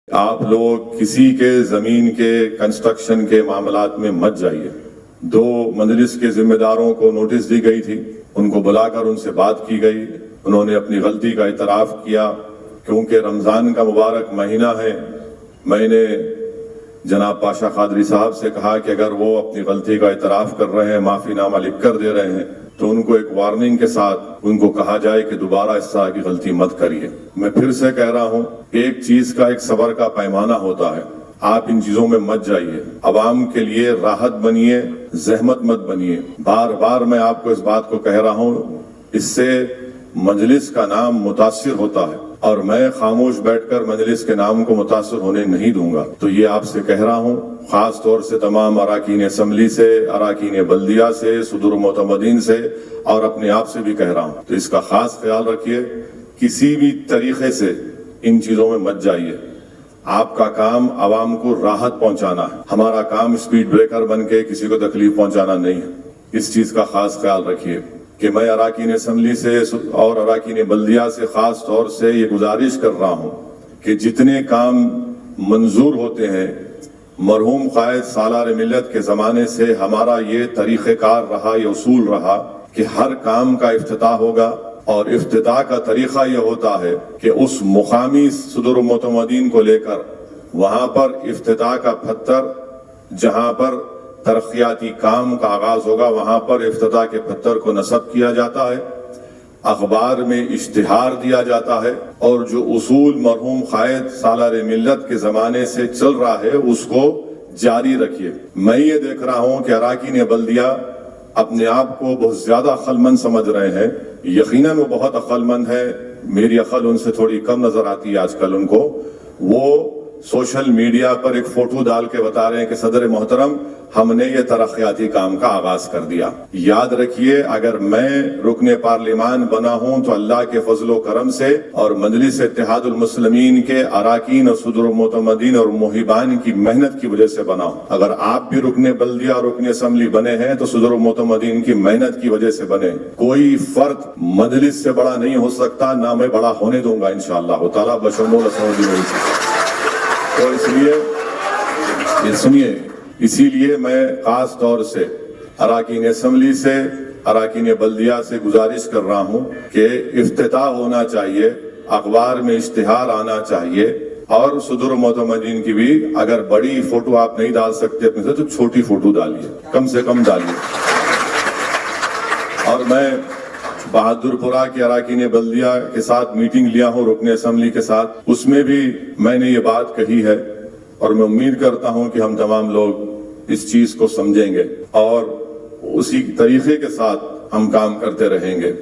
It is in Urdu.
آپ لوگ کسی کے زمین کے کنسٹرکشن کے معاملات میں مت جائیے۔ 2 مجلس کے ذمہ داروں کو نوٹس دی گئی تھی، ان کو بلا کر ان سے بات کی گئی، انہوں نے اپنی غلطی کا اعتراف کیا۔ کیونکہ رمضان کا مبارک مہینہ ہے، میں نے جناب پاشا قادری صاحب سے کہا کہ اگر وہ اپنی غلطی کا اعتراف کر رہے ہیں، معافی نامہ لکھ کر دے رہے ہیں، تو ان کو ایک وارننگ کے ساتھ ان کو کہا جائے کہ دوبارہ اس طرح کی غلطی مت کریے۔ میں پھر سے کہہ رہا ہوں، ایک چیز کا ایک صبر کا پیمانہ ہوتا ہے، آپ ان چیزوں میں مت جائیے، عوام کے لیے راحت بنیے، زحمت مت بنیے۔ بار بار میں آپ کو اس بات کو کہہ رہا ہوں، اس سے مجلس کا نام متاثر ہوتا ہے، اور میں خاموش بیٹھ کر مجلس کے نام کو متاثر ہونے نہیں دوں گا۔ تو یہ آپ سے کہہ رہا ہوں، خاص طور سے تمام اراکین اسمبلی سے، اراکین بلدیہ سے، صدور معتمدین سے، اور اپنے آپ سے بھی کہہ رہا ہوں، تو اس کا خاص خیال رکھیے، کسی بھی طریقے سے ان چیزوں میں مت جائیے۔ آپ کا کام عوام کو راحت پہنچانا ہے، ہمارا کام سپیڈ بریکر بن کے کسی کو تکلیف پہنچانا نہیں ہے۔ اس چیز کا خاص خیال رکھیے کہ میں اراکین اسمبلی سے اور اراکین بلدیہ سے خاص طور سے یہ گزارش کر رہا ہوں کہ جتنے کام منظور ہوتے ہیں، مرحوم قائد سالار ملت کے زمانے سے ہمارا یہ طریقہ کار رہا، یہ اصول رہا کہ ہر کام کا افتتاح ہوگا، اور افتتاح کا طریقہ یہ ہوتا ہے کہ اس مقامی صدور معتمدین کو لے کر وہاں پر افتتاح کا پتھر، جہاں پر ترقیاتی کام کا آغاز ہوگا، وہاں پر افتتاح کے پتھر کو نصب کیا جاتا ہے، اخبار میں اشتہار دیا جاتا ہے، اور جو اصول مرحوم قائد سالار ملت کے زمانے سے چل رہا ہے اس کو جاری رکھیے۔ میں یہ دیکھ رہا ہوں کہ اراکین بلدیہ اپنے آپ کو بہت زیادہ عقل مند سمجھ رہے ہیں، یقیناً وہ بہت عقل مند ہے، میری عقل ان سے تھوڑی کم نظر آتی ہے آج کل ان کو۔ وہ سوشل میڈیا پر ایک فوٹو ڈال کے بتا رہے ہیں کہ صدر محترم ہم نے یہ ترقیاتی کام کا آغاز کر دیا۔ یاد رکھیے، اگر میں رکن پارلیمان بنا ہوں تو اللہ کے فضل و کرم سے اور مجلس اتحاد المسلمین کے اراکین اور صدور معتمدین اور محبان کی محنت کی وجہ سے بنا ہوں۔ اگر آپ بھی رکن بلدیہ اور رکن اسمبلی بنے ہیں تو صدور معتمدین کی محنت کی وجہ سے بنے۔ کوئی فرد مجلس سے بڑا نہیں ہو سکتا، نہ میں بڑا ہونے دوں گا انشاءاللہ تعالیٰ بشمول اسمبلی میں سے۔ تو اسی لیے میں خاص طور سے اراکین اسمبلی سے، اراکین بلدیہ سے گزارش کر رہا ہوں کہ افتتاح ہونا چاہیے، اخبار میں اشتہار آنا چاہیے، اور صدور معتمدین کی بھی اگر بڑی فوٹو آپ نہیں ڈال سکتے اپنے سے تو چھوٹی فوٹو ڈالیے، کم سے کم ڈالیے۔ اور میں بہادر پورہ کے اراکین بلدیہ کے ساتھ میٹنگ لیا ہوں، رکن اسمبلی کے ساتھ، اس میں بھی میں نے یہ بات کہی ہے، اور میں امید کرتا ہوں کہ ہم تمام لوگ اس چیز کو سمجھیں گے اور اسی طریقے کے ساتھ ہم کام کرتے رہیں گے۔